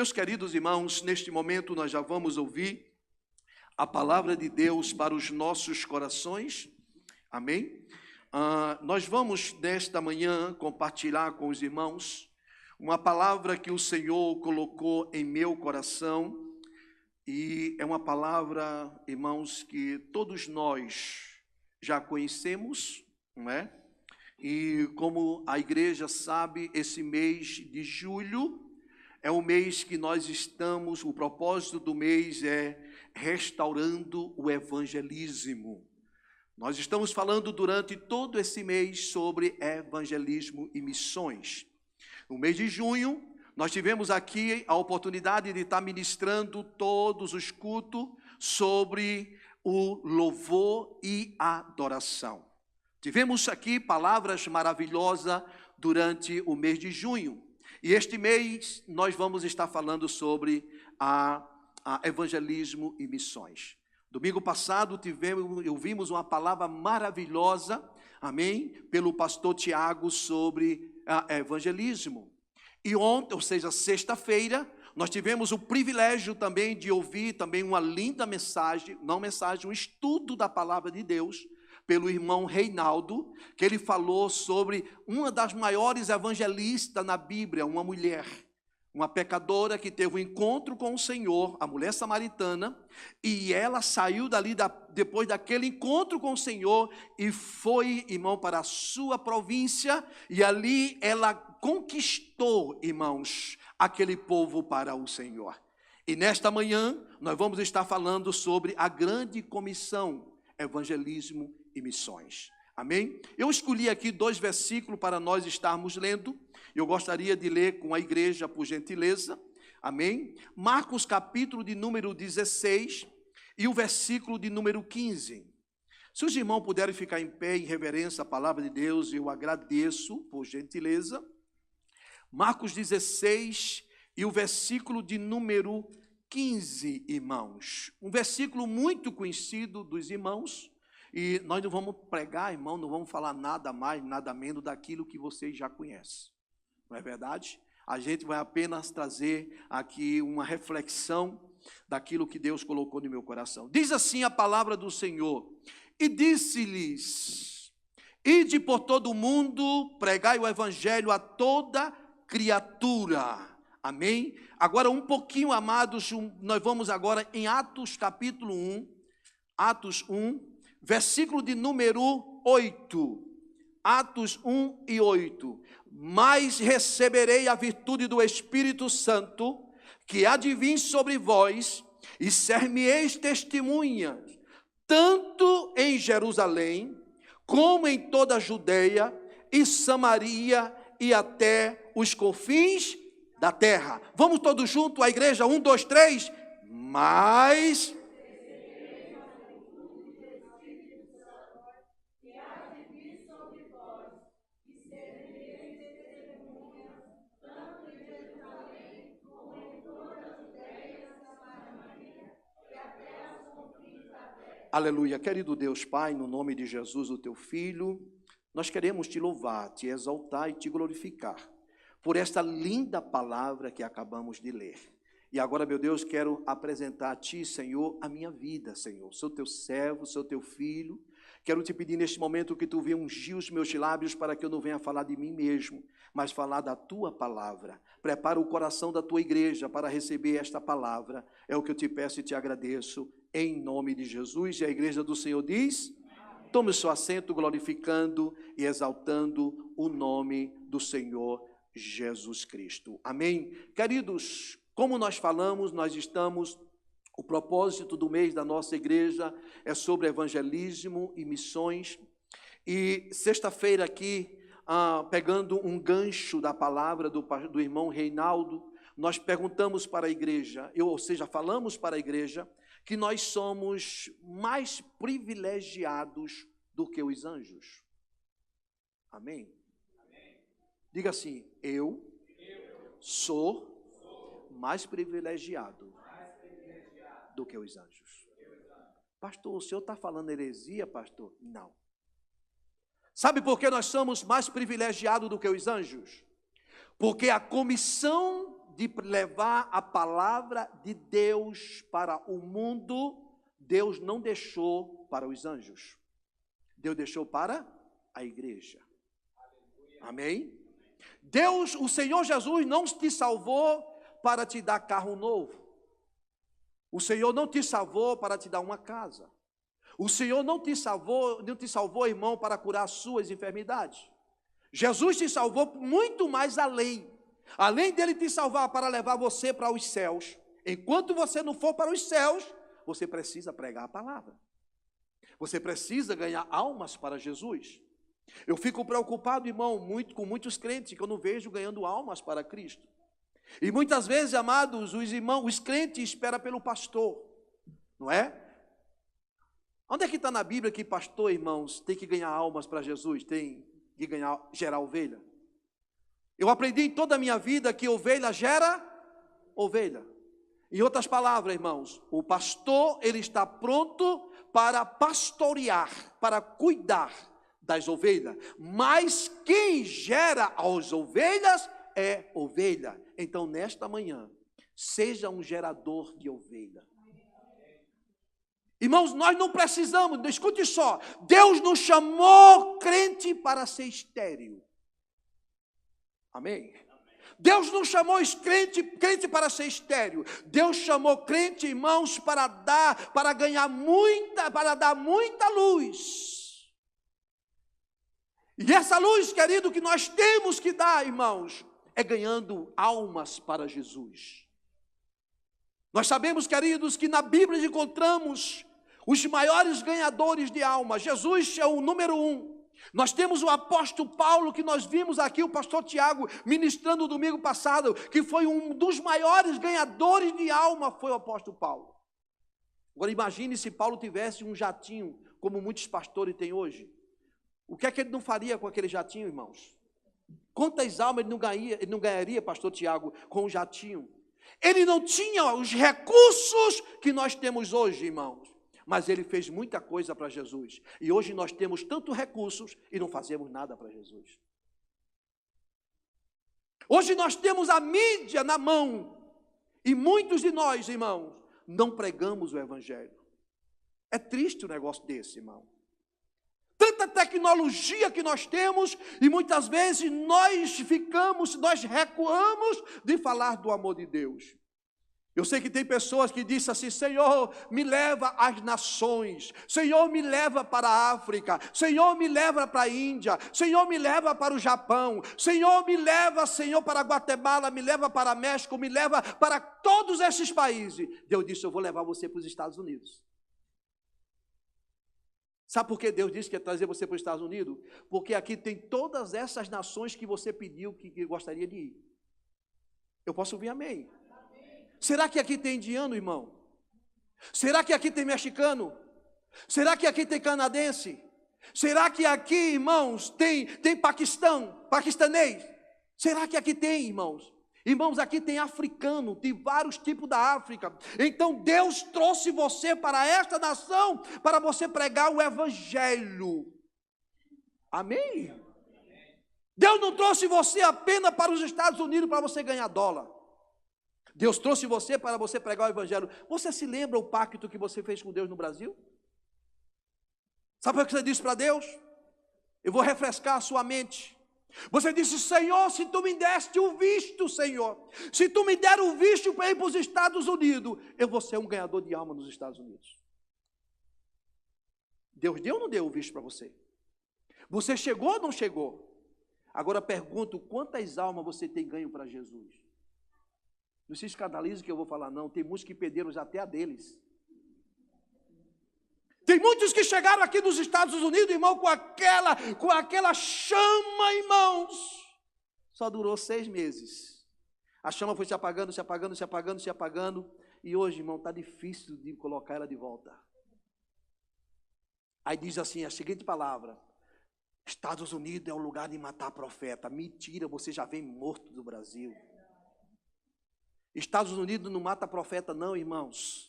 Meus queridos irmãos, neste momento nós já vamos ouvir a palavra de Deus para os nossos corações, amém? Nós vamos nesta manhã compartilhar com os irmãos uma palavra que o Senhor colocou em meu coração, e é uma palavra, irmãos, que todos nós já conhecemos, não é? E como a igreja sabe, esse mês de julho é o mês que nós estamos, o propósito do mês é restaurando o evangelismo. Nós estamos falando durante todo esse mês sobre evangelismo e missões. No mês de junho, nós tivemos aqui a oportunidade de estar ministrando todos os cultos sobre o louvor e adoração. Tivemos aqui palavras maravilhosas durante o mês de junho. E este mês nós vamos estar falando sobre a evangelismo e missões. Domingo passado ouvimos uma palavra maravilhosa, amém, pelo pastor Tiago sobre evangelismo. E ontem, ou seja, sexta-feira, nós tivemos o privilégio também de ouvir também uma linda mensagem, um estudo da palavra de Deus, pelo irmão Reinaldo, que ele falou sobre uma das maiores evangelistas na Bíblia, uma mulher, uma pecadora que teve um encontro com o Senhor, a mulher samaritana, e ela saiu dali depois daquele encontro com o Senhor e foi, irmão, para a sua província, e ali ela conquistou, irmãos, aquele povo para o Senhor. E nesta manhã nós vamos estar falando sobre a grande comissão, evangelismo e missões, amém? Eu escolhi aqui 2 versículos para nós estarmos lendo. Eu gostaria de ler com a igreja, por gentileza, amém? Marcos capítulo de número 16 e o versículo de número 15. Se os irmãos puderem ficar em pé em reverência à palavra de Deus, eu agradeço, por gentileza. Marcos 16 e o versículo de número 15, irmãos. Um versículo muito conhecido dos irmãos. E nós não vamos pregar, irmão, não vamos falar nada mais, nada menos daquilo que vocês já conhecem. Não é verdade? A gente vai apenas trazer aqui uma reflexão daquilo que Deus colocou no meu coração. Diz assim a palavra do Senhor: e disse-lhes: ide por todo o mundo, pregai o evangelho a toda criatura. Amém? Agora um pouquinho, amados, nós vamos agora em Atos capítulo 1, Atos 1, versículo de número 8, Atos 1 e 8. Mas receberei a virtude do Espírito Santo, que há de vir sobre vós, e ser-me-eis testemunhas, tanto em Jerusalém, como em toda a Judeia e Samaria, e até os confins da terra. Vamos todos juntos, a igreja, 1, 2, 3. Mas aleluia. Querido Deus Pai, no nome de Jesus, o teu Filho, nós queremos te louvar, te exaltar e te glorificar por esta linda palavra que acabamos de ler. E agora, meu Deus, quero apresentar a ti, Senhor, a minha vida, Senhor. Sou teu servo, sou teu filho. Quero te pedir neste momento que tu venha ungir os meus lábios para que eu não venha falar de mim mesmo, mas falar da tua palavra. Prepara o coração da tua igreja para receber esta palavra. É o que eu te peço e te agradeço, em nome de Jesus. E a igreja do Senhor diz: tome o seu assento, glorificando e exaltando o nome do Senhor Jesus Cristo. Amém? Queridos, como nós falamos, o propósito do mês da nossa igreja é sobre evangelismo e missões. E sexta-feira aqui, pegando um gancho da palavra do irmão Reinaldo, nós perguntamos para a igreja, falamos para a igreja, que nós somos mais privilegiados do que os anjos. Amém? Diga assim: eu sou mais privilegiado do que os anjos. Pastor, o senhor está falando heresia, pastor? Não. Sabe por que nós somos mais privilegiados do que os anjos? Porque a comissão de levar a palavra de Deus para o mundo, Deus não deixou para os anjos. Deus deixou para a igreja. Amém? Deus, o Senhor Jesus não te salvou para te dar carro novo. O Senhor não te salvou para te dar uma casa. O Senhor não te salvou, irmão, para curar as suas enfermidades. Jesus te salvou muito mais além. Além dele te salvar para levar você para os céus. Enquanto você não for para os céus, você precisa pregar a palavra. Você precisa ganhar almas para Jesus. Eu fico preocupado, irmão, com muitos crentes que eu não vejo ganhando almas para Cristo. E muitas vezes, amados, os crentes esperam pelo pastor, não é? Onde é que está na Bíblia que pastor, irmãos, tem que ganhar almas para Jesus, tem que gerar ovelha? Eu aprendi em toda a minha vida que ovelha gera ovelha. Em outras palavras, irmãos, o pastor, ele está pronto para pastorear, para cuidar das ovelhas. Mas quem gera as ovelhas é ovelha. Então, nesta manhã, seja um gerador de ovelha. Irmãos, nós não precisamos, escute só, Deus nos chamou crente para ser estéril. Amém? Deus não chamou crente para ser estéril. Deus chamou crente, irmãos, para dar muita luz. E essa luz, querido, que nós temos que dar, irmãos, é ganhando almas para Jesus. Nós sabemos, queridos, que na Bíblia encontramos os maiores ganhadores de almas. Jesus é o número 1. Nós temos o apóstolo Paulo, que nós vimos aqui, o pastor Tiago ministrando no domingo passado, que foi um dos maiores ganhadores de alma, foi o apóstolo Paulo. Agora imagine se Paulo tivesse um jatinho, como muitos pastores têm hoje. O que é que ele não faria com aquele jatinho, irmãos? Quantas almas ele não ganharia, pastor Tiago, com o jatinho? Ele não tinha os recursos que nós temos hoje, irmãos. Mas ele fez muita coisa para Jesus. E hoje nós temos tantos recursos e não fazemos nada para Jesus. Hoje nós temos a mídia na mão. E muitos de nós, irmãos, não pregamos o Evangelho. É triste um negócio desse, irmão. Tanta tecnologia que nós temos e muitas vezes nós recuamos de falar do amor de Deus. Eu sei que tem pessoas que dizem assim: Senhor, me leva às nações, Senhor, me leva para a África, Senhor, me leva para a Índia, Senhor, me leva para o Japão, Senhor, me leva, Senhor, para Guatemala, me leva para México, me leva para todos esses países. Deus disse: eu vou levar você para os Estados Unidos. Sabe por que Deus disse que ia trazer você para os Estados Unidos? Porque aqui tem todas essas nações que você pediu que gostaria de ir. Eu posso ouvir amém? Será que aqui tem indiano, irmão? Será que aqui tem mexicano? Será que aqui tem canadense? Será que aqui, irmãos, tem paquistanês? Será que aqui tem, irmãos? Irmãos, aqui tem africano, de vários tipos da África. Então Deus trouxe você para esta nação, para você pregar o Evangelho. Amém? Deus não trouxe você apenas para os Estados Unidos para você ganhar dólar. Deus trouxe você para você pregar o Evangelho. Você se lembra o pacto que você fez com Deus no Brasil? Sabe o que você disse para Deus? Eu vou refrescar a sua mente. Você disse: Senhor, se tu me deste o visto, Senhor, se tu me der o visto para ir para os Estados Unidos, eu vou ser um ganhador de alma nos Estados Unidos. Deus deu ou não deu o visto para você? Você chegou ou não chegou? Agora pergunto: quantas almas você tem ganho para Jesus? Não se escandalize que eu vou falar, não. Tem muitos que perderam já até a deles. Tem muitos que chegaram aqui nos Estados Unidos, irmão, com aquela chama, irmãos. Só durou 6 meses. A chama foi se apagando, se apagando, se apagando, se apagando. E hoje, irmão, está difícil de colocar ela de volta. Aí diz assim, a seguinte palavra: Estados Unidos é um lugar de matar profeta. Mentira, você já vem morto do Brasil. Estados Unidos não mata profeta não, irmãos.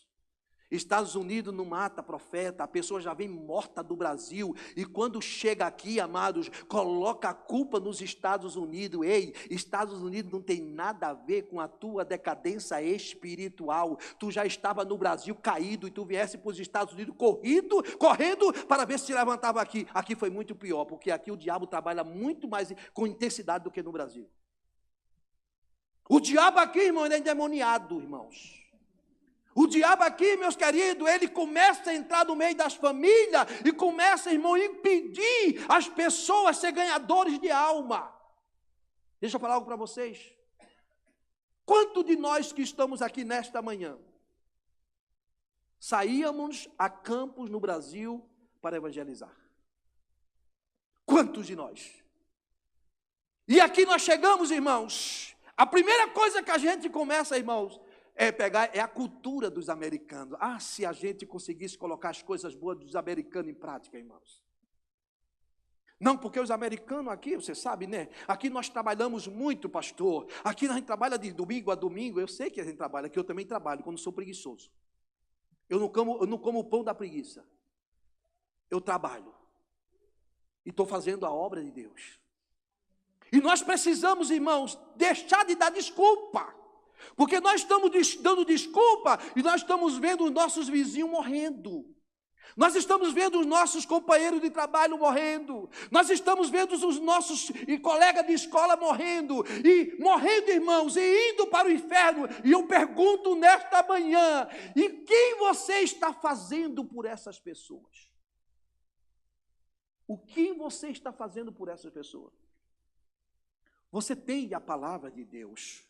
Estados Unidos não mata profeta, a pessoa já vem morta do Brasil, e quando chega aqui, amados, coloca a culpa nos Estados Unidos. Ei, Estados Unidos não tem nada a ver com a tua decadência espiritual. Tu já estava no Brasil caído, e tu viesse para os Estados Unidos correndo para ver se se levantava aqui. Aqui foi muito pior, porque aqui o diabo trabalha muito mais com intensidade do que no Brasil. O diabo aqui, irmão, ele é endemoniado, irmãos. O diabo aqui, meus queridos, ele começa a entrar no meio das famílias e começa, irmão, a impedir as pessoas a ser ganhadores de alma. Deixa eu falar algo para vocês. Quanto de nós que estamos aqui nesta manhã saíamos a campos no Brasil para evangelizar? Quantos de nós? E aqui nós chegamos, irmãos, a primeira coisa que a gente começa, irmãos, é a cultura dos americanos. Ah, se a gente conseguisse colocar as coisas boas dos americanos em prática, irmãos. Não, porque os americanos aqui, você sabe, né? Aqui nós trabalhamos muito, pastor. Aqui a gente trabalha de domingo a domingo. Eu sei que a gente trabalha, aqui eu também trabalho, quando sou preguiçoso. Eu não como o pão da preguiça. Eu trabalho. E estou fazendo a obra de Deus. E nós precisamos, irmãos, deixar de dar desculpa. Porque nós estamos dando desculpa e nós estamos vendo os nossos vizinhos morrendo. Nós estamos vendo os nossos companheiros de trabalho morrendo. Nós estamos vendo os nossos colegas de escola morrendo. E morrendo, irmãos, e indo para o inferno. E eu pergunto nesta manhã, e quem você está fazendo por essas pessoas? O que você está fazendo por essas pessoas? Você tem a palavra de Deus.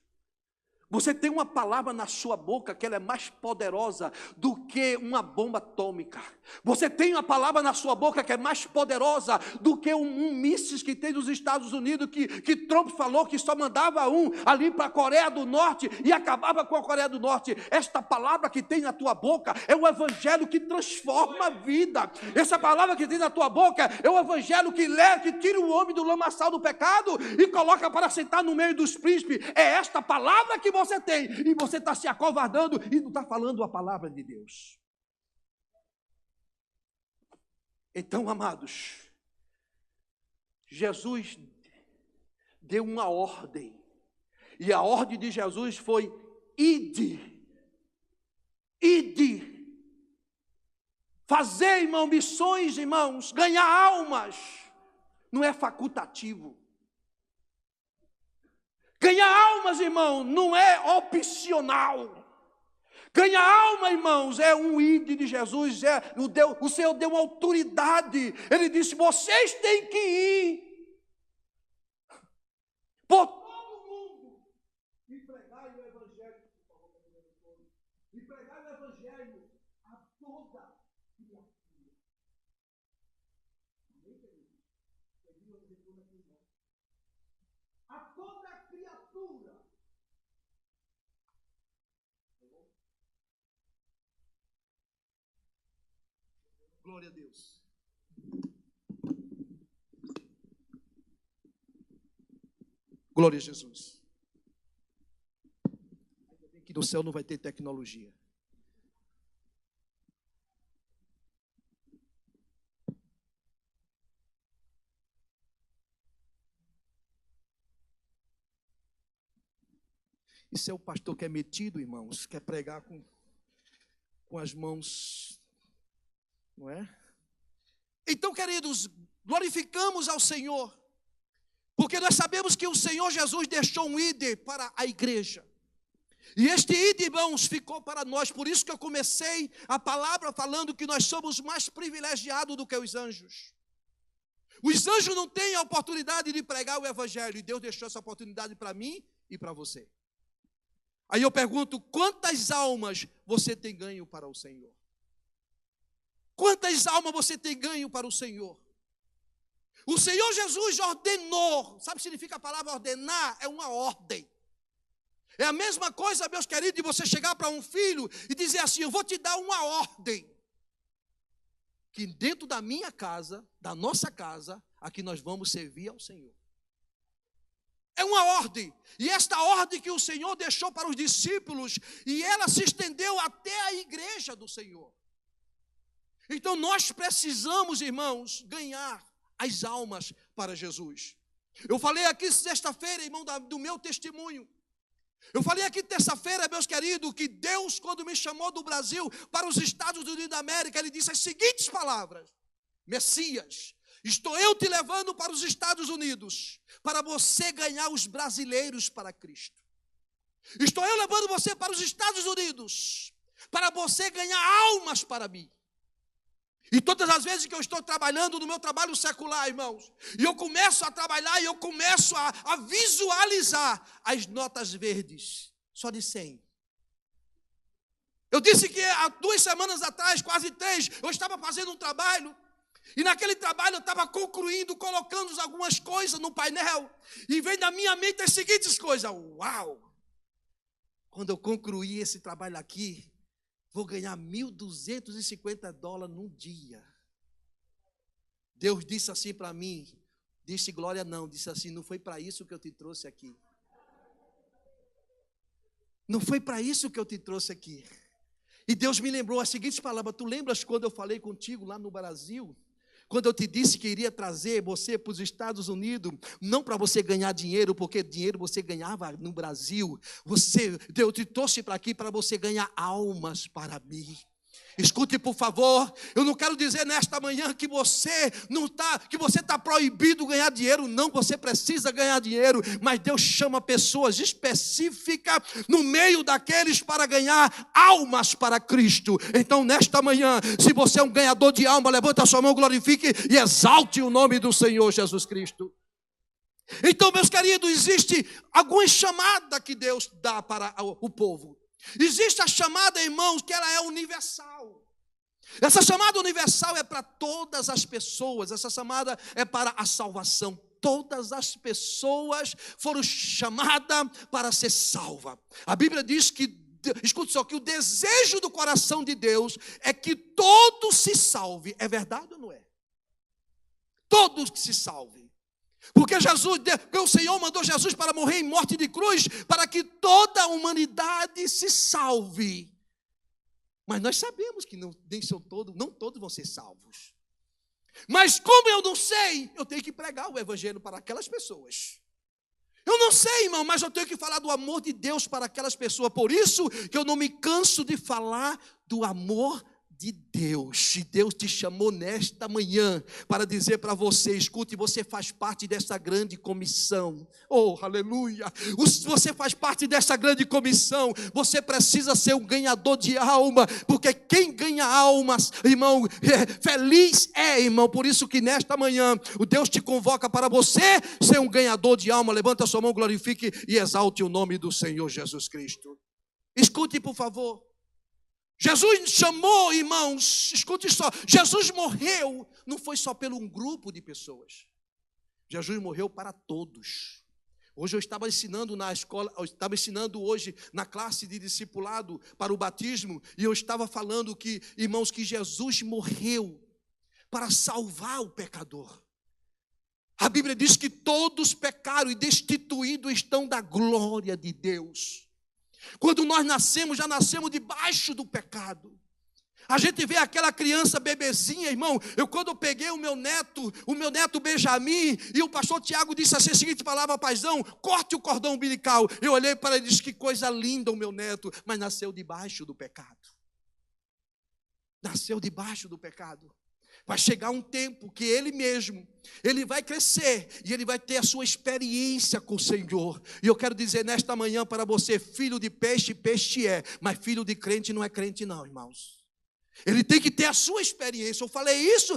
Você tem uma palavra na sua boca que ela é mais poderosa do que uma bomba atômica. Você tem uma palavra na sua boca que é mais poderosa do que um míssil que tem nos Estados Unidos, que Trump falou que só mandava um ali para a Coreia do Norte e acabava com a Coreia do Norte. Esta palavra que tem na tua boca é o evangelho que transforma a vida. Essa palavra que tem na tua boca é o evangelho que tira o homem do lamaçal do pecado e coloca para sentar no meio dos príncipes. É esta palavra que você tem, e você está se acovardando e não está falando a palavra de Deus. Então, amados, Jesus deu uma ordem, e a ordem de Jesus foi: ide, fazer, irmão, missões, irmãos, ganhar almas, não é facultativo. Ganhar almas, irmão, não é opcional. Ganhar alma, irmãos, é um ide de Jesus. O Senhor deu uma autoridade. Ele disse: vocês têm que ir por todo mundo e pregar o evangelho. E pregar o evangelho a toda criatura. A toda criatura. Glória a Deus. Glória a Jesus. Ainda bem que no céu não vai ter tecnologia. Isso é o pastor que é metido, irmãos, quer pregar com as mãos, não é? Então, queridos, glorificamos ao Senhor, porque nós sabemos que o Senhor Jesus deixou um ide para a igreja. E este ide, irmãos, ficou para nós. Por isso que eu comecei a palavra falando que nós somos mais privilegiados do que os anjos. Os anjos não têm a oportunidade de pregar o evangelho, e Deus deixou essa oportunidade para mim e para você. Aí eu pergunto: quantas almas você tem ganho para o Senhor? Quantas almas você tem ganho para o Senhor? O Senhor Jesus ordenou. Sabe o que significa a palavra ordenar? É uma ordem. É a mesma coisa, meus queridos, de você chegar para um filho e dizer assim: eu vou te dar uma ordem. Que dentro da minha casa, da nossa casa, aqui nós vamos servir ao Senhor. É uma ordem. E esta ordem que o Senhor deixou para os discípulos, e ela se estendeu até a igreja do Senhor. Então nós precisamos, irmãos, ganhar as almas para Jesus. Eu falei aqui sexta-feira, irmão, do meu testemunho. Eu falei aqui terça-feira, meus queridos, que Deus, quando me chamou do Brasil para os Estados Unidos da América, Ele disse as seguintes palavras: Messias, estou eu te levando para os Estados Unidos, para você ganhar os brasileiros para Cristo. Estou eu levando você para os Estados Unidos, para você ganhar almas para mim. E todas as vezes que eu estou trabalhando no meu trabalho secular, irmãos, e eu começo a trabalhar e eu começo a visualizar as notas verdes, só de 100. Eu disse que há 2 semanas atrás, quase 3, eu estava fazendo um trabalho, e naquele trabalho eu estava concluindo, colocando algumas coisas no painel, e vem na minha mente as seguintes coisas: uau! Quando eu concluir esse trabalho aqui, vou ganhar $1.250 num dia. Deus disse assim para mim, disse glória não, disse assim: não foi para isso que eu te trouxe aqui. Não foi para isso que eu te trouxe aqui. E Deus me lembrou as seguintes palavras: tu lembras quando eu falei contigo lá no Brasil? Quando eu te disse que iria trazer você para os Estados Unidos, não para você ganhar dinheiro, porque dinheiro você ganhava no Brasil. Deus te trouxe para aqui para você ganhar almas para mim. Escute, por favor, eu não quero dizer nesta manhã que você está proibido de ganhar dinheiro. Não, você precisa ganhar dinheiro, mas Deus chama pessoas específicas no meio daqueles para ganhar almas para Cristo. Então, nesta manhã, se você é um ganhador de alma, levanta a sua mão, glorifique e exalte o nome do Senhor Jesus Cristo. Então, meus queridos, existe alguma chamada que Deus dá para o povo. Existe a chamada, irmãos, que ela é universal. Essa chamada universal é para todas as pessoas. Essa chamada é para a salvação. Todas as pessoas foram chamadas para ser salvas. A Bíblia diz que, escute só, que o desejo do coração de Deus é que todos se salvem. É verdade ou não é? Todos que se salvem. Porque o Senhor mandou Jesus para morrer em morte de cruz, para que toda a humanidade se salve. Mas nós sabemos que não todos vão ser salvos. Mas como eu não sei, eu tenho que pregar o evangelho para aquelas pessoas. Eu não sei, irmão, mas eu tenho que falar do amor de Deus para aquelas pessoas. Por isso que eu não me canso de falar do amor de Deus. E Deus te chamou nesta manhã para dizer para você: escute, você faz parte dessa grande comissão. Oh, aleluia! Você faz parte dessa grande comissão. Você precisa ser um ganhador de alma, porque quem ganha almas, irmão, feliz é, irmão. Por isso que nesta manhã o Deus te convoca para você ser um ganhador de alma. Levanta a sua mão, glorifique e exalte o nome do Senhor Jesus Cristo. Escute, por favor. Jesus chamou, irmãos, escute só, Jesus morreu, não foi só pelo um grupo de pessoas. Jesus morreu para todos. Hoje eu estava ensinando na escola, eu estava ensinando hoje na classe de discipulado para o batismo, e eu estava falando que, irmãos, que Jesus morreu para salvar o pecador. A Bíblia diz que todos pecaram e destituídos estão da glória de Deus. Quando nós nascemos, já nascemos debaixo do pecado. A gente vê aquela criança bebezinha, irmão. Quando eu peguei o meu neto Benjamin, e o pastor Tiago disse assim, a seguinte palavra: paizão, corte o cordão umbilical. Eu olhei para ele e disse: que coisa linda o meu neto, mas nasceu debaixo do pecado. Nasceu debaixo do pecado. Vai chegar um tempo que ele vai crescer e ele vai ter a sua experiência com o Senhor. E eu quero dizer nesta manhã para você: filho de peixe, peixe é, mas filho de crente não é crente não, irmãos. Ele tem que ter a sua experiência. Eu falei isso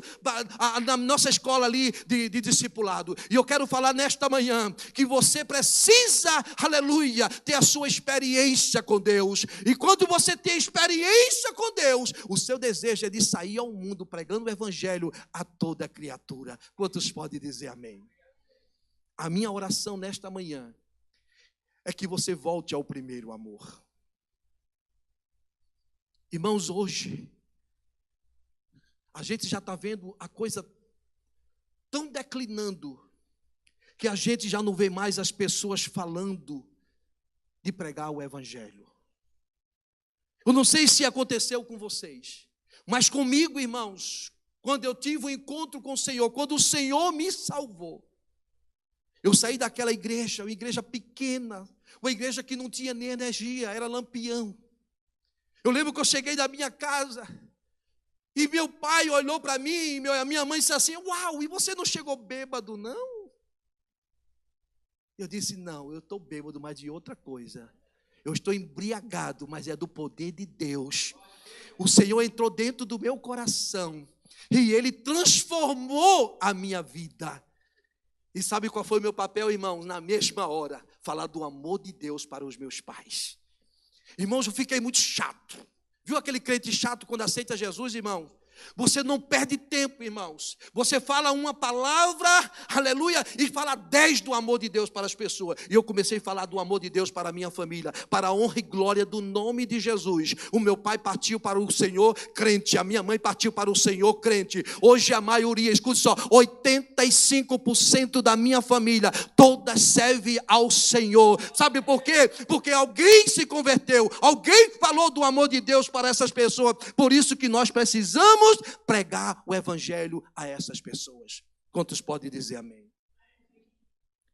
na nossa escola ali de discipulado. E eu quero falar nesta manhã que você precisa, aleluia, ter a sua experiência com Deus. E quando você tem experiência com Deus, o seu desejo é de sair ao mundo pregando o evangelho a toda criatura. Quantos podem dizer amém? A minha oração nesta manhã é que você volte ao primeiro amor. Irmãos, hoje a gente já está vendo a coisa tão declinando, que a gente já não vê mais as pessoas falando de pregar o evangelho. Eu não sei se aconteceu com vocês, mas comigo, irmãos, quando eu tive um encontro com o Senhor, quando o Senhor me salvou, eu saí daquela igreja, uma igreja pequena, uma igreja que não tinha nem energia, era lampião. Eu lembro que eu cheguei da minha casa e meu pai olhou para mim e a minha mãe disse assim: uau, e você não chegou bêbado não? Eu disse: não, eu estou bêbado, mas de outra coisa. Eu estou embriagado, mas é do poder de Deus. O Senhor entrou dentro do meu coração e Ele transformou a minha vida. E sabe qual foi o meu papel, irmãos? Na mesma hora, falar do amor de Deus para os meus pais. Irmãos, eu fiquei muito chato. Viu aquele crente chato quando aceita Jesus, irmão? Você não perde tempo, irmãos. Você fala uma palavra, aleluia, e fala 10 do amor de Deus para as pessoas. E eu comecei a falar do amor de Deus para a minha família, para a honra e glória do nome de Jesus. O meu pai partiu para o Senhor crente, a minha mãe partiu para o Senhor crente. Hoje a maioria, escute só, 85% da minha família, toda serve ao Senhor. Sabe por quê? Porque alguém se converteu, alguém falou do amor de Deus para essas pessoas. Por isso que nós precisamos pregar o evangelho a essas pessoas. Quantos podem dizer amém?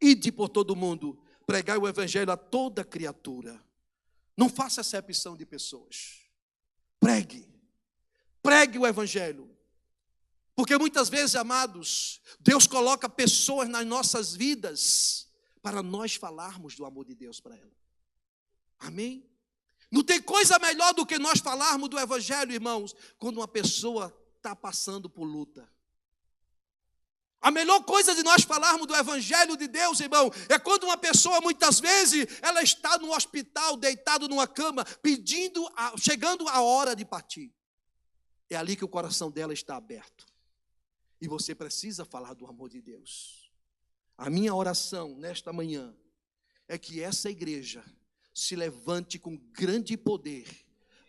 Ide por todo mundo, pregar o evangelho a toda criatura. Não faça acepção de pessoas. Pregue o evangelho. Porque muitas vezes, amados, Deus coloca pessoas nas nossas vidas para nós falarmos do amor de Deus para ela. Amém? Não tem coisa melhor do que nós falarmos do evangelho, irmãos, quando uma pessoa está passando por luta. A melhor coisa de nós falarmos do evangelho de Deus, irmão, é quando uma pessoa, muitas vezes, ela está no hospital, deitado numa cama, chegando a hora de partir. É ali que o coração dela está aberto. E você precisa falar do amor de Deus. A minha oração nesta manhã é que essa igreja se levante com grande poder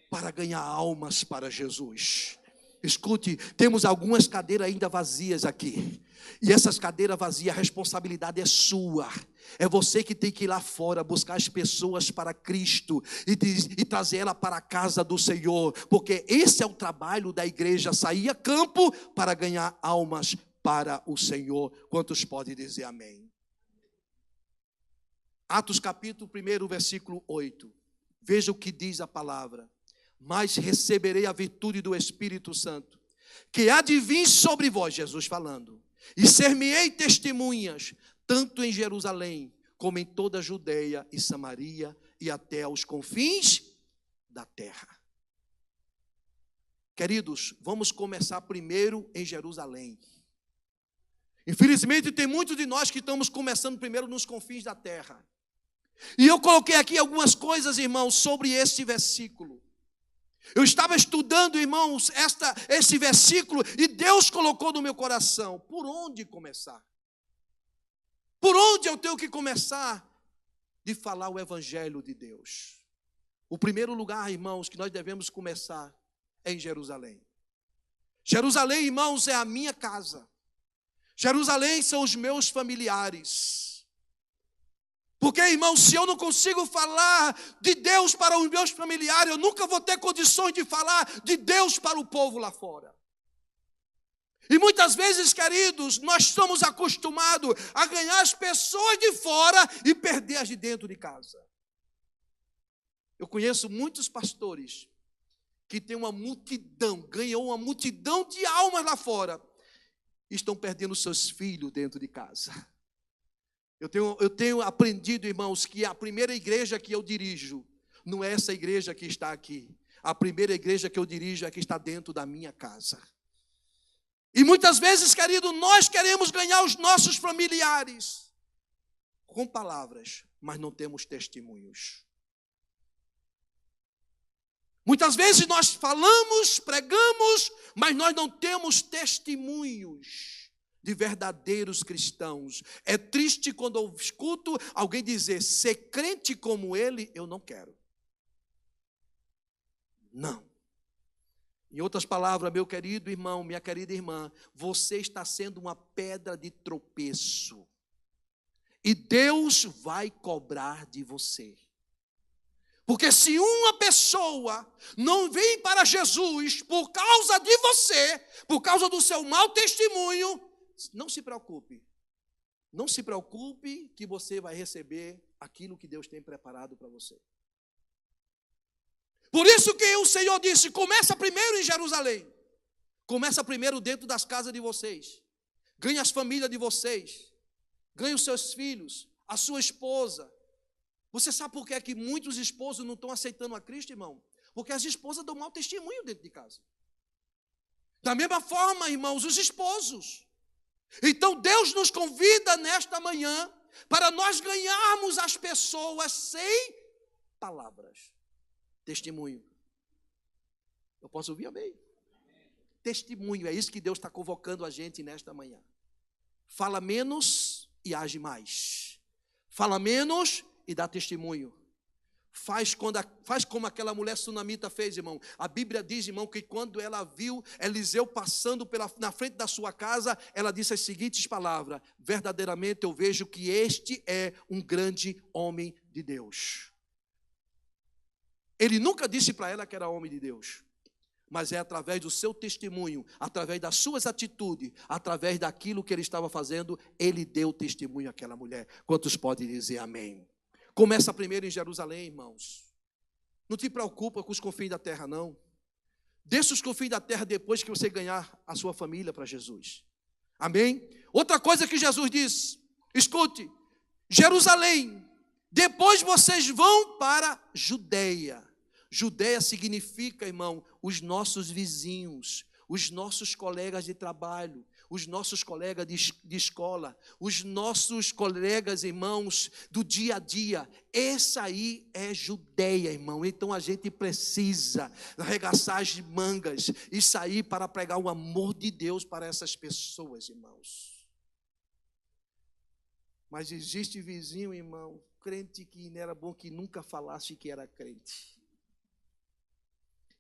para ganhar almas para Jesus. Escute, temos algumas cadeiras ainda vazias aqui. E essas cadeiras vazias, a responsabilidade é sua. É você que tem que ir lá fora buscar as pessoas para Cristo e trazer ela para a casa do Senhor. Porque esse é o trabalho da igreja, sair a campo para ganhar almas para o Senhor. Quantos podem dizer amém? Atos capítulo 1, versículo 8. Veja o que diz a palavra. Mas receberei a virtude do Espírito Santo, que há de vir sobre vós, Jesus falando, e ser-me-ei testemunhas, tanto em Jerusalém, como em toda a Judeia e Samaria, e até aos confins da terra. Queridos, vamos começar primeiro em Jerusalém. Infelizmente tem muitos de nós que estamos começando primeiro nos confins da terra. E eu coloquei aqui algumas coisas, irmãos, sobre esse versículo. Eu estava estudando, irmãos, esse versículo e Deus colocou no meu coração. Por onde começar? Por onde eu tenho que começar de falar o evangelho de Deus? O primeiro lugar, irmãos, que nós devemos começar é em Jerusalém. Jerusalém, irmãos, é a minha casa. Jerusalém são os meus familiares. Porque, irmão, se eu não consigo falar de Deus para os meus familiares, eu nunca vou ter condições de falar de Deus para o povo lá fora. E muitas vezes, queridos, nós estamos acostumados a ganhar as pessoas de fora e perder as de dentro de casa. Eu conheço muitos pastores que têm uma multidão, ganhou uma multidão de almas lá fora, e estão perdendo seus filhos dentro de casa. Eu tenho aprendido, irmãos, que a primeira igreja que eu dirijo não é essa igreja que está aqui. A primeira igreja que eu dirijo é a que está dentro da minha casa. E muitas vezes, querido, nós queremos ganhar os nossos familiares com palavras, mas não temos testemunhos. Muitas vezes nós falamos, pregamos, mas nós não temos testemunhos de verdadeiros cristãos. É triste quando eu escuto alguém dizer, ser crente como ele, eu não quero. Não. Em outras palavras, meu querido irmão, minha querida irmã, você está sendo uma pedra de tropeço. E Deus vai cobrar de você. Porque se uma pessoa não vem para Jesus por causa de você, por causa do seu mau testemunho, não se preocupe. Não se preocupe que você vai receber aquilo que Deus tem preparado para você. Por isso que o Senhor disse, começa primeiro em Jerusalém. Começa primeiro dentro das casas de vocês. Ganhe as famílias de vocês. Ganhe os seus filhos, a sua esposa. Você sabe por que é que muitos esposos não estão aceitando a Cristo, irmão? Porque as esposas dão mau testemunho dentro de casa. Da mesma forma, irmãos, os esposos. Então Deus nos convida nesta manhã para nós ganharmos as pessoas sem palavras. Testemunho. Eu posso ouvir? Amém? Testemunho, é isso que Deus está convocando a gente nesta manhã. Fala menos e age mais. Fala menos e dá testemunho. Faz como aquela mulher sunamita fez, irmão. A Bíblia diz, irmão, que quando ela viu Eliseu passando na frente da sua casa, ela disse as seguintes palavras: verdadeiramente eu vejo que este é um grande homem de Deus. Ele nunca disse para ela que era homem de Deus, mas é através do seu testemunho, através das suas atitudes, através daquilo que ele estava fazendo, ele deu testemunho àquela mulher. Quantos podem dizer amém? Começa primeiro em Jerusalém, irmãos. Não te preocupa com os confins da terra, não. Deixa os confins da terra depois que você ganhar a sua família para Jesus. Amém? Outra coisa que Jesus disse, escute, Jerusalém, depois vocês vão para Judeia. Judeia significa, irmão, os nossos vizinhos, os nossos colegas de trabalho, os nossos colegas de escola, os nossos colegas, irmãos, do dia a dia. Essa aí é Judeia, irmão. Então a gente precisa arregaçar as mangas e sair para pregar o amor de Deus para essas pessoas, irmãos. Mas existe vizinho, irmão, crente que não era bom que nunca falasse que era crente.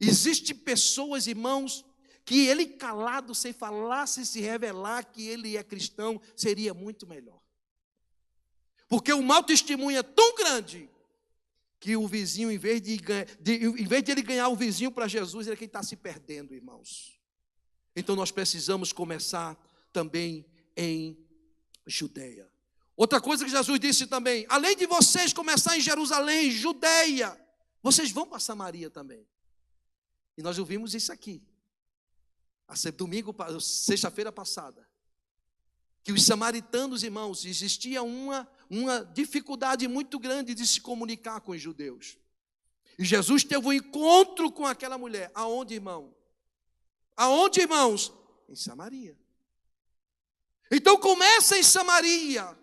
Existem pessoas, irmãos, que ele calado, sem falar, sem se revelar que ele é cristão, seria muito melhor. Porque o mau testemunho é tão grande, que o vizinho, em vez de ele ganhar o vizinho para Jesus, ele é quem está se perdendo, irmãos. Então nós precisamos começar também em Judeia. Outra coisa que Jesus disse também, além de vocês começar em Jerusalém, Judeia, vocês vão para Samaria também. E nós ouvimos isso aqui, sexta-feira passada, que os samaritanos, irmãos, existia uma dificuldade muito grande de se comunicar com os judeus. E Jesus teve um encontro com aquela mulher. Aonde, irmão? Aonde, irmãos? Em Samaria. Então começa em Samaria.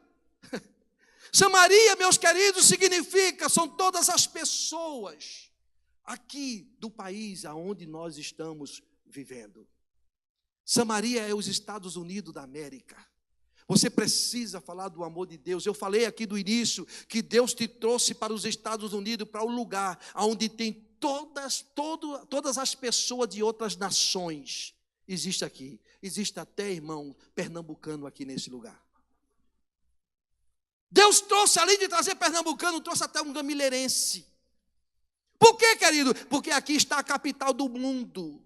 Samaria, meus queridos, significa, são todas as pessoas aqui do país aonde nós estamos vivendo. Samaria é os Estados Unidos da América. Você precisa falar do amor de Deus. Eu falei aqui do início que Deus te trouxe para os Estados Unidos, para o lugar onde tem todas as pessoas de outras nações. Existe aqui. Existe até, irmão, pernambucano aqui nesse lugar. Deus trouxe, além de trazer pernambucano, trouxe até um gamileirense. Por quê, querido? Porque aqui está a capital do mundo.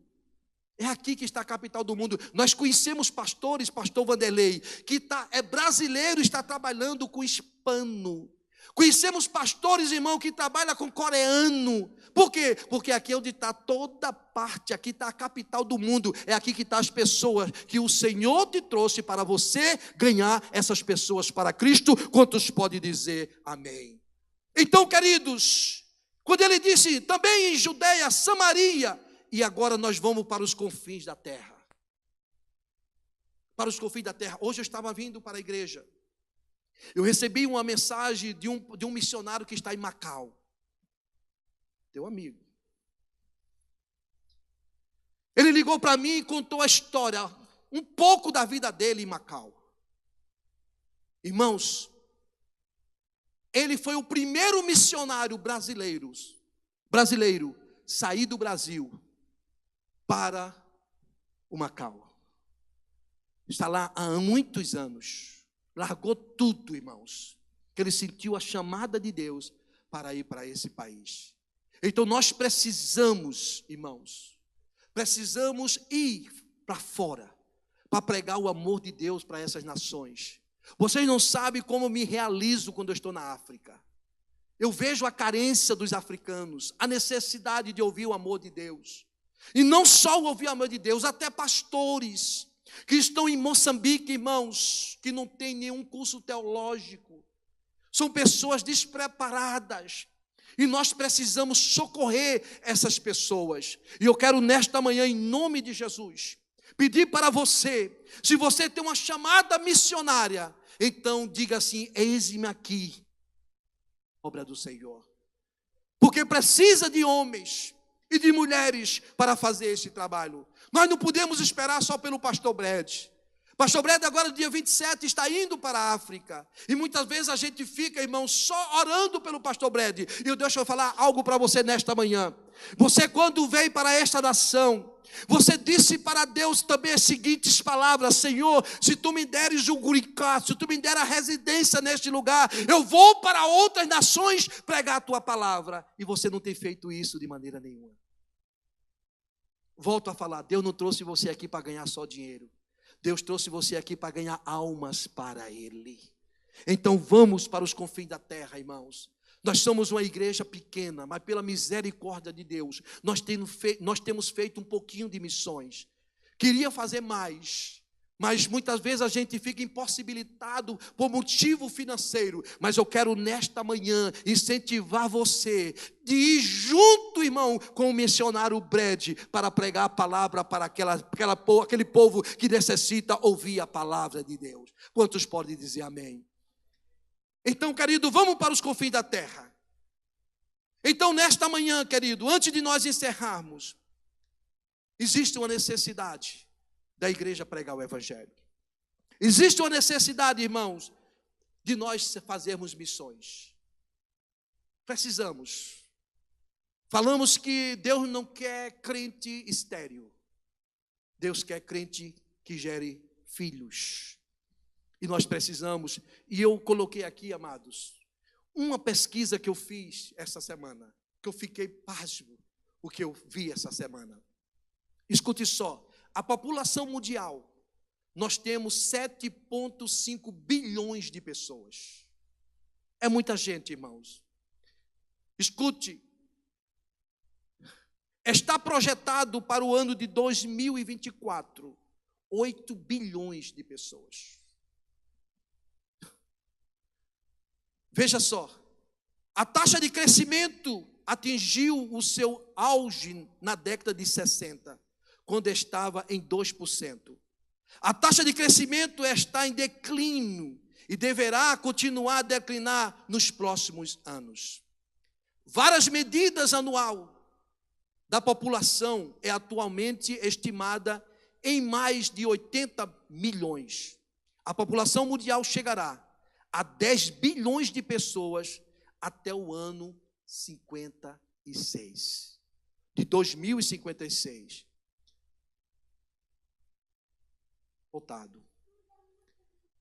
É aqui que está a capital do mundo. Nós conhecemos pastores, pastor Vanderlei, que é brasileiro, está trabalhando com hispano. Conhecemos pastores, irmão, que trabalham com coreano. Por quê? Porque aqui é onde está toda parte, aqui está a capital do mundo. É aqui que estão as pessoas que o Senhor te trouxe para você ganhar essas pessoas para Cristo. Quantos podem dizer amém? Então, queridos, quando ele disse também em Judeia, Samaria, e agora nós vamos para os confins da terra. Para os confins da terra. Hoje eu estava vindo para a igreja. Eu recebi uma mensagem de um missionário que está em Macau. Teu amigo. Ele ligou para mim e contou a história, um pouco da vida dele em Macau. Irmãos, ele foi o primeiro missionário brasileiro sair do Brasil para o Macau. Está lá há muitos anos. Largou tudo, irmãos. que ele sentiu a chamada de Deus para ir para esse país. Então nós precisamos, irmãos, precisamos ir para fora, para pregar o amor de Deus para essas nações. Vocês não sabem como eu me realizo quando eu estou na África. Eu vejo a carência dos africanos, a necessidade de ouvir o amor de Deus. E não só ouvir o amor de Deus, até pastores que estão em Moçambique, irmãos, que não têm nenhum curso teológico. São pessoas despreparadas. E nós precisamos socorrer essas pessoas. E eu quero nesta manhã, em nome de Jesus, pedir para você, se você tem uma chamada missionária, então diga assim: eis-me aqui, obra do Senhor. Porque precisa de homens e de mulheres para fazer esse trabalho. Nós não podemos esperar só pelo pastor Brad. Pastor Brad agora, dia 27, está indo para a África. E muitas vezes a gente fica, irmão, só orando pelo pastor Brad. E deixa eu falar algo para você nesta manhã. Você, quando veio para esta nação, você disse para Deus também as seguintes palavras: Senhor, se tu me deres o guricá, se tu me der a residência neste lugar, eu vou para outras nações pregar a tua palavra. E você não tem feito isso de maneira nenhuma. Volto a falar, Deus não trouxe você aqui para ganhar só dinheiro. Deus trouxe você aqui para ganhar almas para Ele. Então vamos para os confins da terra, irmãos. Nós somos uma igreja pequena, mas pela misericórdia de Deus, nós temos feito um pouquinho de missões. Queria fazer mais, mas muitas vezes a gente fica impossibilitado por motivo financeiro. Mas eu quero nesta manhã incentivar você de ir junto, irmão, com o missionário Brad, para pregar a palavra para aquele povo que necessita ouvir a palavra de Deus. Quantos podem dizer amém? Então, querido, vamos para os confins da terra. Então, nesta manhã, querido, antes de nós encerrarmos, existe uma necessidade da igreja pregar o evangelho. Existe uma necessidade, irmãos, de nós fazermos missões. Precisamos. Falamos que Deus não quer crente estéril. Deus quer crente que gere filhos. E nós precisamos, e eu coloquei aqui, amados, uma pesquisa que eu fiz essa semana, que eu fiquei pasmo o que eu vi essa semana. Escute só, a população mundial, nós temos 7,5 bilhões de pessoas. É muita gente, irmãos. Escute, está projetado para o ano de 2024, 8 bilhões de pessoas. Veja só, a taxa de crescimento atingiu o seu auge na década de 60, quando estava em 2%. A taxa de crescimento está em declínio e deverá continuar a declinar nos próximos anos. Várias medidas anual da população é atualmente estimada em mais de 80 milhões. A população mundial chegará a 10 bilhões de pessoas até o ano 56. De 2056. Voltado.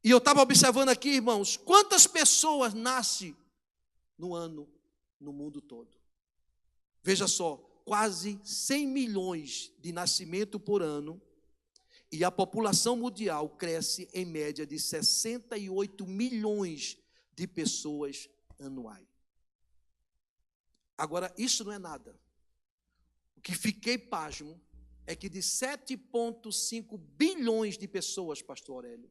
E eu estava observando aqui, irmãos, quantas pessoas nascem no ano, no mundo todo. Veja só, quase 100 milhões de nascimento por ano. E a população mundial cresce em média de 68 milhões de pessoas anuais. Agora, isso não é nada. O que fiquei pasmo é que de 7,5 bilhões de pessoas, pastor Aurélio,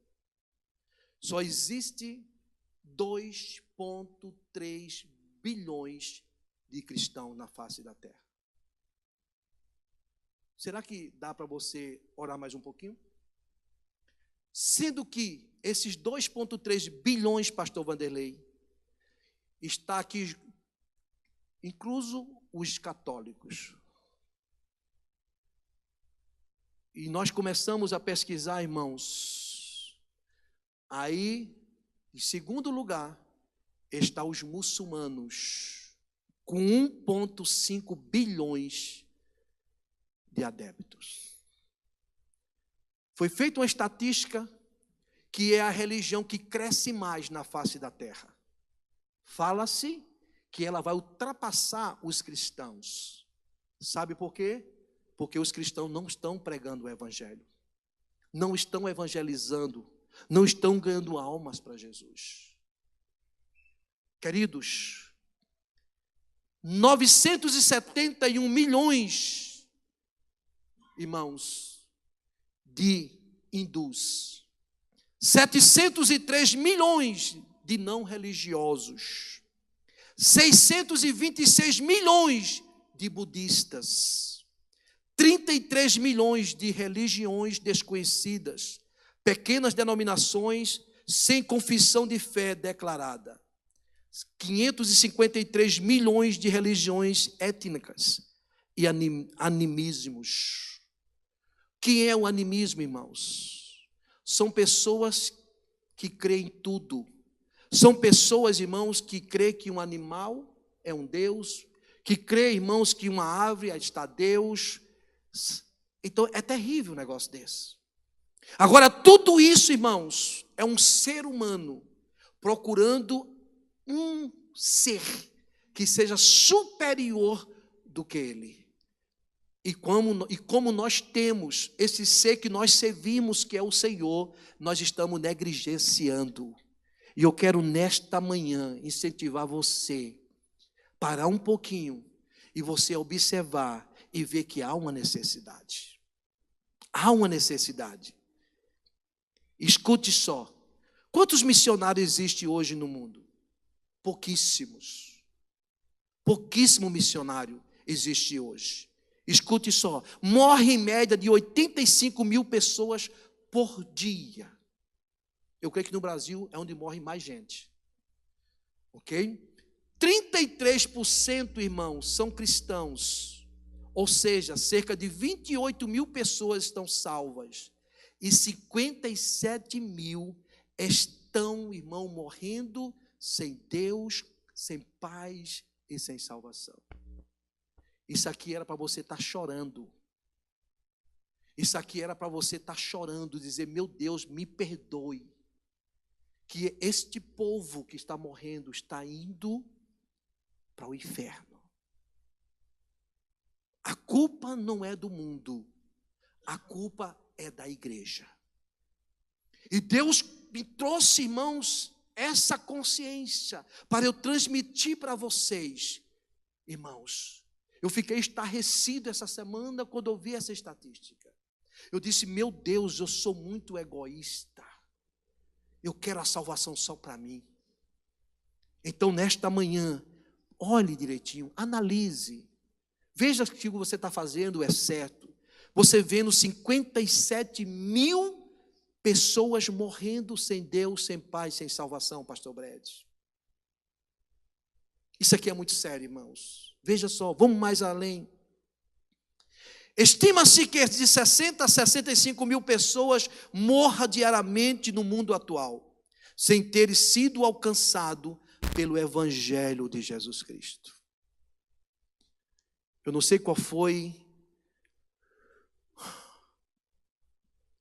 só existe 2,3 bilhões de cristãos na face da terra. Será que dá para você orar mais um pouquinho? Sendo que esses 2,3 bilhões, pastor Vanderlei, está aqui, incluso os católicos. E nós começamos a pesquisar, irmãos. Aí, em segundo lugar, está os muçulmanos, com 1,5 bilhões de adeptos. Foi feita uma estatística que é a religião que cresce mais na face da terra. Fala-se que ela vai ultrapassar os cristãos. Sabe por quê? Porque os cristãos não estão pregando o evangelho, não estão evangelizando, não estão ganhando almas para Jesus. Queridos, 971 milhões, irmãos, de hindus, 703 milhões de não religiosos, 626 milhões de budistas, 33 milhões de religiões desconhecidas, pequenas denominações sem confissão de fé declarada, 553 milhões de religiões étnicas e animismos. O que é o animismo, irmãos? São pessoas que creem em tudo. São pessoas, irmãos, que creem que um animal é um Deus, que creem, irmãos, que uma árvore está Deus. Então é terrível um negócio desse. Agora, tudo isso, irmãos, é um ser humano procurando um ser que seja superior do que ele. E como nós temos esse ser que nós servimos, que é o Senhor, nós estamos negligenciando. E eu quero nesta manhã incentivar você, parar um pouquinho e você observar e ver que há uma necessidade. Há uma necessidade. Escute só. Quantos missionários existem hoje no mundo? Pouquíssimos. Pouquíssimo missionário existe hoje. Escute só. Morre em média de 85 mil pessoas por dia. Eu creio que no Brasil é onde morre mais gente. Ok? 33%, irmãos, são cristãos. Ou seja, cerca de 28 mil pessoas estão salvas. E 57 mil estão, irmão, morrendo sem Deus, sem paz e sem salvação. Isso aqui era para você estar chorando. Isso aqui era para você estar chorando, dizer, meu Deus, me perdoe. Que este povo que está morrendo está indo para o inferno. A culpa não é do mundo, a culpa é da igreja. E Deus me trouxe, irmãos, essa consciência para eu transmitir para vocês. Irmãos, eu fiquei estarrecido essa semana quando eu vi essa estatística. Eu disse, meu Deus, eu sou muito egoísta. Eu quero a salvação só para mim. Então, nesta manhã, olhe direitinho, analise. Veja se o que você está fazendo é certo. Você vendo 57 mil pessoas morrendo sem Deus, sem paz, sem salvação, pastor Bredes. Isso aqui é muito sério, irmãos. Veja só, vamos mais além. Estima-se que de 60 a 65 mil pessoas morram diariamente no mundo atual, sem ter sido alcançado pelo Evangelho de Jesus Cristo. Eu não sei qual foi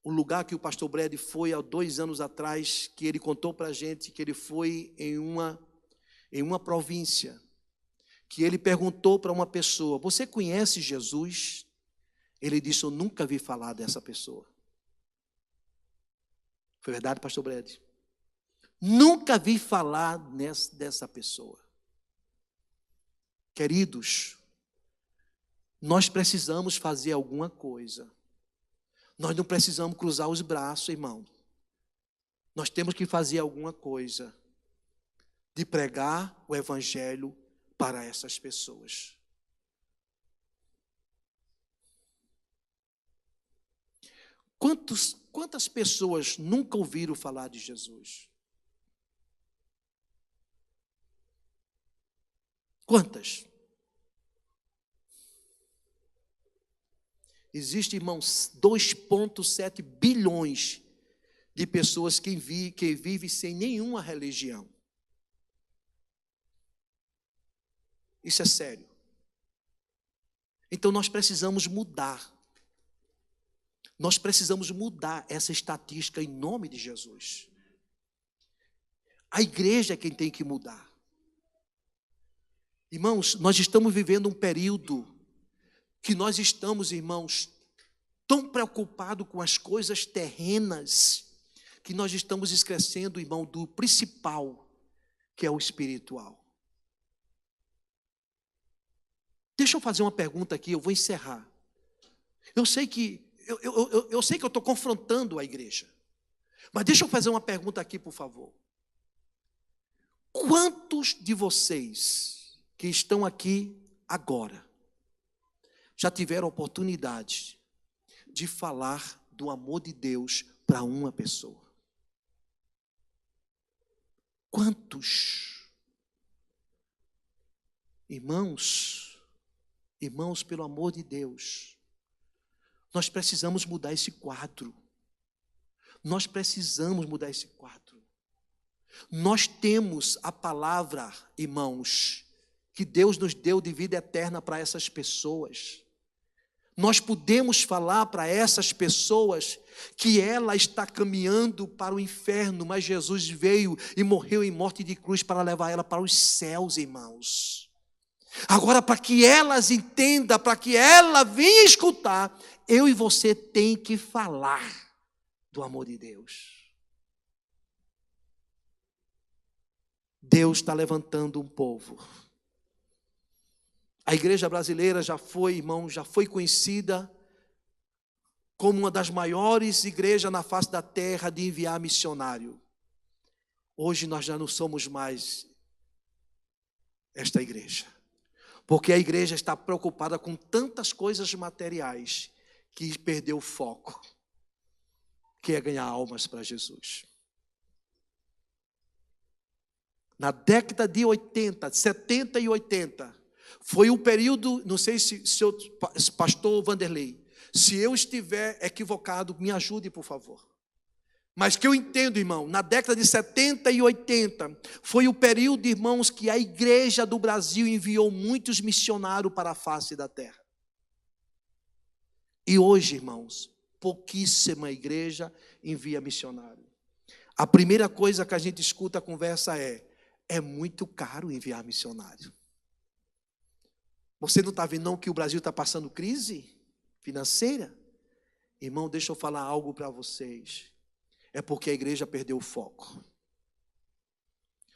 o lugar que o pastor Brad foi há 2 anos atrás, que ele contou para a gente que ele foi em uma província, que ele perguntou para uma pessoa, você conhece Jesus? Ele disse, eu nunca vi falar dessa pessoa. Foi verdade, pastor Brad? Nunca vi falar dessa pessoa. Queridos, nós precisamos fazer alguma coisa. Nós não precisamos cruzar os braços, irmão. Nós temos que fazer alguma coisa de pregar o evangelho para essas pessoas. Quantas pessoas nunca ouviram falar de Jesus? Quantas? Existe, irmãos, 2,7 bilhões de pessoas que vivem sem nenhuma religião. Isso é sério. Então nós precisamos mudar. Nós precisamos mudar essa estatística em nome de Jesus. A igreja é quem tem que mudar. Irmãos, nós estamos vivendo um período que nós estamos, irmãos, tão preocupados com as coisas terrenas, que nós estamos esquecendo, irmão, do principal, que é o espiritual. Deixa eu fazer uma pergunta aqui, eu vou encerrar. Eu sei que eu estou confrontando a igreja, mas deixa eu fazer uma pergunta aqui, por favor. Quantos de vocês que estão aqui agora já tiveram a oportunidade de falar do amor de Deus para uma pessoa? Quantos? Irmãos, pelo amor de Deus, nós precisamos mudar esse quadro. Nós precisamos mudar esse quadro. Nós temos a palavra, irmãos, que Deus nos deu de vida eterna para essas pessoas. Nós podemos falar para essas pessoas que ela está caminhando para o inferno, mas Jesus veio e morreu em morte de cruz para levar ela para os céus, irmãos. Agora, para que elas entendam, para que ela venha escutar, eu e você tem que falar do amor de Deus. Deus está levantando um povo. A igreja brasileira já foi, irmão, já foi conhecida como uma das maiores igrejas na face da terra de enviar missionário. Hoje nós já não somos mais esta igreja, porque a igreja está preocupada com tantas coisas materiais que perdeu o foco, que é ganhar almas para Jesus. Na década de 80, 70 e 80, foi um período, não sei se o pastor Vanderlei, se eu estiver equivocado, me ajude, por favor. Mas que eu entendo, irmão, na década de 70 e 80, foi o período, irmãos, que a igreja do Brasil enviou muitos missionários para a face da terra. E hoje, irmãos, pouquíssima igreja envia missionário. A primeira coisa que a gente escuta a conversa é muito caro enviar missionário. Você não está vendo não que o Brasil está passando crise financeira? Irmão, deixa eu falar algo para vocês. É porque a igreja perdeu o foco.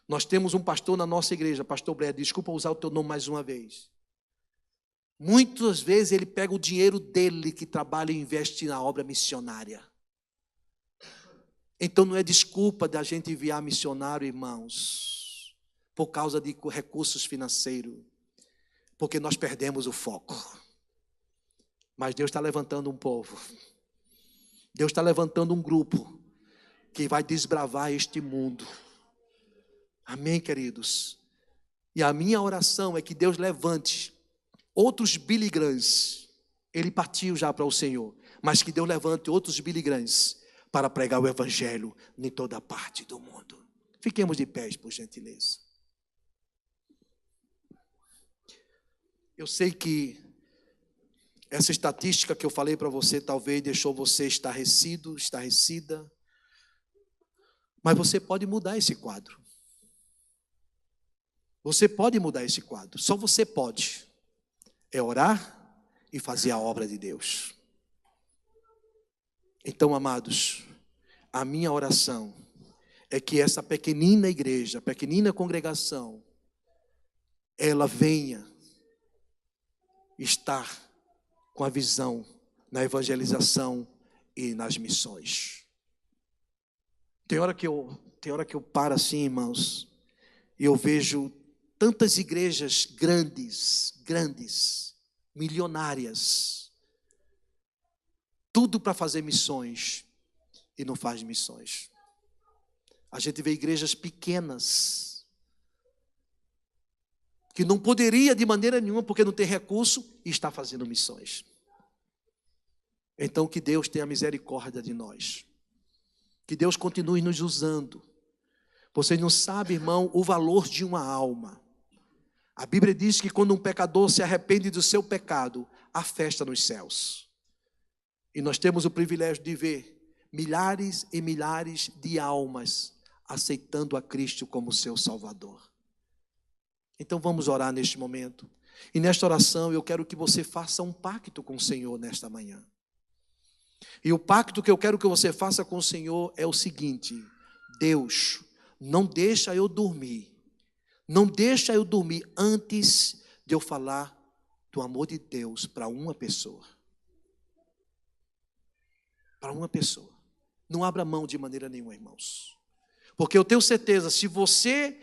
Nós temos um pastor na nossa igreja, pastor Bré, desculpa usar o teu nome mais uma vez. Muitas vezes ele pega o dinheiro dele que trabalha e investe na obra missionária. Então não é desculpa da gente enviar missionário, irmãos, por causa de recursos financeiros, porque nós perdemos o foco. Mas Deus está levantando um povo. Deus está levantando um grupo que vai desbravar este mundo. Amém, queridos? E a minha oração é que Deus levante outros Billy Grahams. Ele partiu já para o Senhor, mas que Deus levante outros Billy Grahams para pregar o evangelho em toda parte do mundo. Fiquemos de pés, por gentileza. Eu sei que essa estatística que eu falei para você talvez deixou você estarrecido, estarrecida, mas você pode mudar esse quadro. Você pode mudar esse quadro, só você pode. É orar e fazer a obra de Deus. Então, amados, a minha oração é que essa pequenina igreja, pequenina congregação, ela venha estar com a visão na evangelização e nas missões. Tem hora que eu paro assim, irmãos, e eu vejo tantas igrejas grandes, milionárias, tudo para fazer missões e não faz missões. A gente vê igrejas pequenas que não poderia de maneira nenhuma porque não tem recurso e está fazendo missões. Então que Deus tenha misericórdia de nós. Que Deus continue nos usando. Vocês não sabem, irmão, o valor de uma alma. A Bíblia diz que quando um pecador se arrepende do seu pecado, há festa nos céus. E nós temos o privilégio de ver milhares e milhares de almas aceitando a Cristo como seu Salvador. Então vamos orar neste momento. E nesta oração eu quero que você faça um pacto com o Senhor nesta manhã. E o pacto que eu quero que você faça com o Senhor é o seguinte: Deus, não deixa eu dormir. Não deixa eu dormir antes de eu falar do amor de Deus para uma pessoa. Para uma pessoa. Não abra mão de maneira nenhuma, irmãos. Porque eu tenho certeza, se você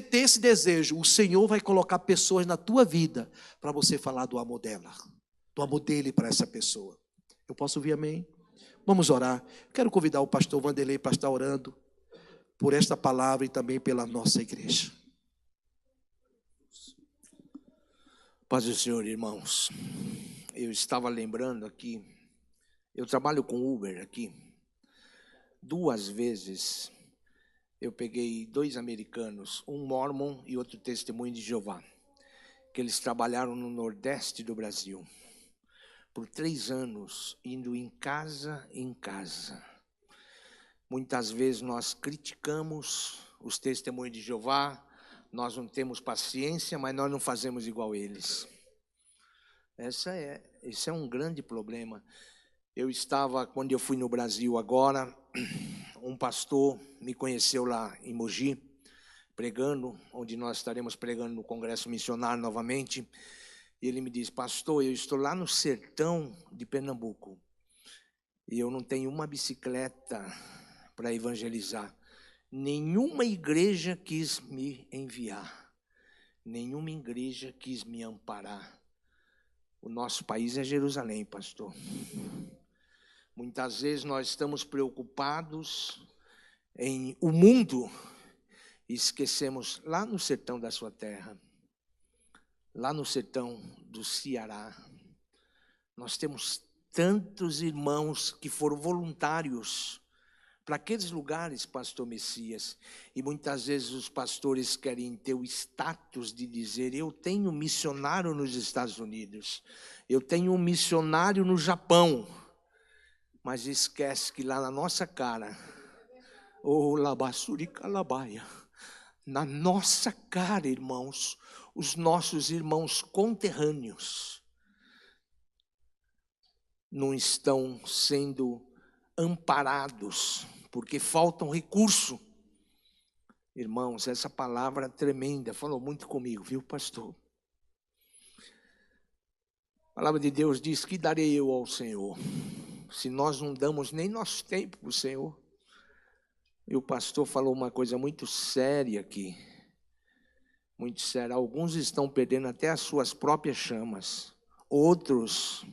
ter esse desejo, o Senhor vai colocar pessoas na tua vida para você falar do amor dela, do amor dele para essa pessoa. Eu posso ouvir amém? Vamos orar. Quero convidar o pastor Vanderlei para estar orando por esta palavra e também pela nossa igreja. Paz do Senhor, irmãos. Eu estava lembrando aqui, eu trabalho com Uber aqui. 2 vezes eu peguei 2 americanos, um mormon e outro testemunho de Jeová, que eles trabalharam no Nordeste do Brasil, por 3 anos, indo em casa em casa. Muitas vezes nós criticamos os testemunhos de Jeová, nós não temos paciência, mas nós não fazemos igual eles. Esse é um grande problema. Quando eu fui no Brasil agora, um pastor me conheceu lá em Mogi, pregando, onde nós estaremos pregando no Congresso Missionário novamente. E ele me disse: pastor, eu estou lá no sertão de Pernambuco e eu não tenho uma bicicleta para evangelizar. Nenhuma igreja quis me enviar, nenhuma igreja quis me amparar. O nosso país é Jerusalém, pastor. Muitas vezes nós estamos preocupados em o mundo e esquecemos lá no sertão da sua terra, lá no sertão do Ceará. Nós temos tantos irmãos que foram voluntários para aqueles lugares, pastor Messias, e muitas vezes os pastores querem ter o status de dizer: eu tenho um missionário nos Estados Unidos, eu tenho um missionário no Japão, mas esquece que lá na nossa cara, labassurica-labaia, na nossa cara, irmãos, os nossos irmãos conterrâneos não estão sendo amparados, porque faltam recurso. Irmãos, essa palavra tremenda falou muito comigo, viu, pastor? A palavra de Deus diz: que darei eu ao Senhor, se nós não damos nem nosso tempo para o Senhor? E o pastor falou uma coisa muito séria aqui, muito séria. Alguns estão perdendo até as suas próprias chamas, outros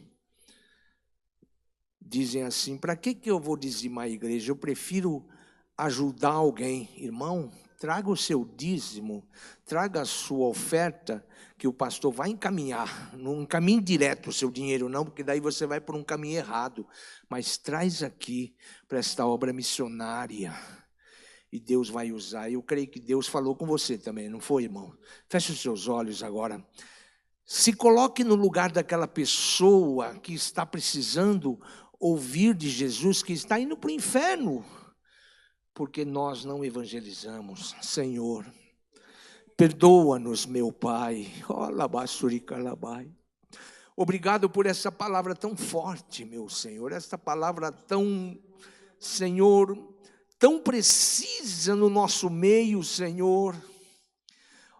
dizem assim: para que eu vou dizimar a igreja? Eu prefiro ajudar alguém. Irmão, traga o seu dízimo, traga a sua oferta, que o pastor vai encaminhar. Não encaminhe direto o seu dinheiro não, porque daí você vai por um caminho errado. Mas traz aqui para esta obra missionária. E Deus vai usar. Eu creio que Deus falou com você também, não foi, irmão? Feche os seus olhos agora. Se coloque no lugar daquela pessoa que está precisando ouvir de Jesus, que está indo para o inferno, porque nós não evangelizamos. Senhor, perdoa-nos, meu Pai. Obrigado por essa palavra tão forte, meu Senhor, essa palavra tão, Senhor, tão precisa no nosso meio, Senhor.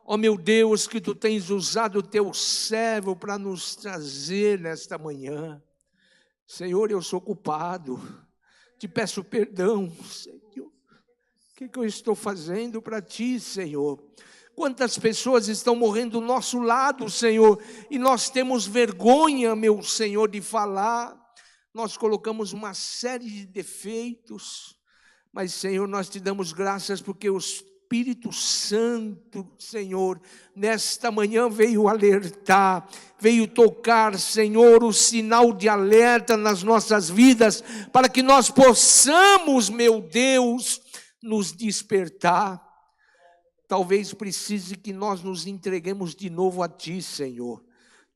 Ó meu Deus, que Tu tens usado o Teu servo para nos trazer nesta manhã. Senhor, eu sou culpado, Te peço perdão, Senhor. O que eu estou fazendo para Ti, Senhor? Quantas pessoas estão morrendo do nosso lado, Senhor, e nós temos vergonha, meu Senhor, de falar. Nós colocamos uma série de defeitos, mas, Senhor, nós Te damos graças porque o Espírito Santo, Senhor, nesta manhã veio alertar, veio tocar, Senhor, o sinal de alerta nas nossas vidas, para que nós possamos, meu Deus, nos despertar. Talvez precise que nós nos entreguemos de novo a Ti, Senhor.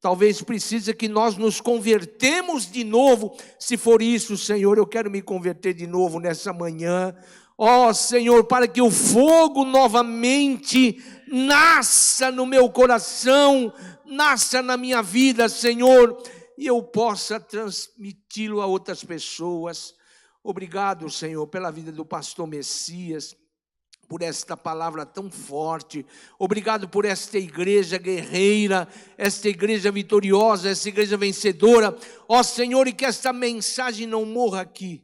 Talvez precise que nós nos convertemos de novo. Se for isso, Senhor, eu quero me converter de novo nessa manhã. Ó Senhor, para que o fogo novamente nasça no meu coração, nasça na minha vida, Senhor, e eu possa transmiti-lo a outras pessoas. Obrigado, Senhor, pela vida do pastor Messias, por esta palavra tão forte. Obrigado por esta igreja guerreira, esta igreja vitoriosa, esta igreja vencedora. Ó Senhor, e que esta mensagem não morra aqui,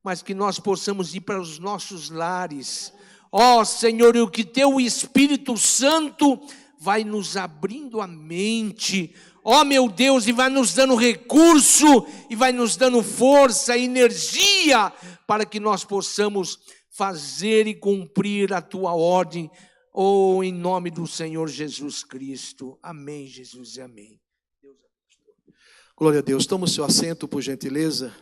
mas que nós possamos ir para os nossos lares. Ó Senhor, e o que teu Espírito Santo vai nos abrindo a mente, ó meu Deus, e vai nos dando recurso, e vai nos dando força, energia, para que nós possamos fazer e cumprir a tua ordem, em nome do Senhor Jesus Cristo. Amém, Jesus, e amém. Glória a Deus. Toma o seu assento, por gentileza.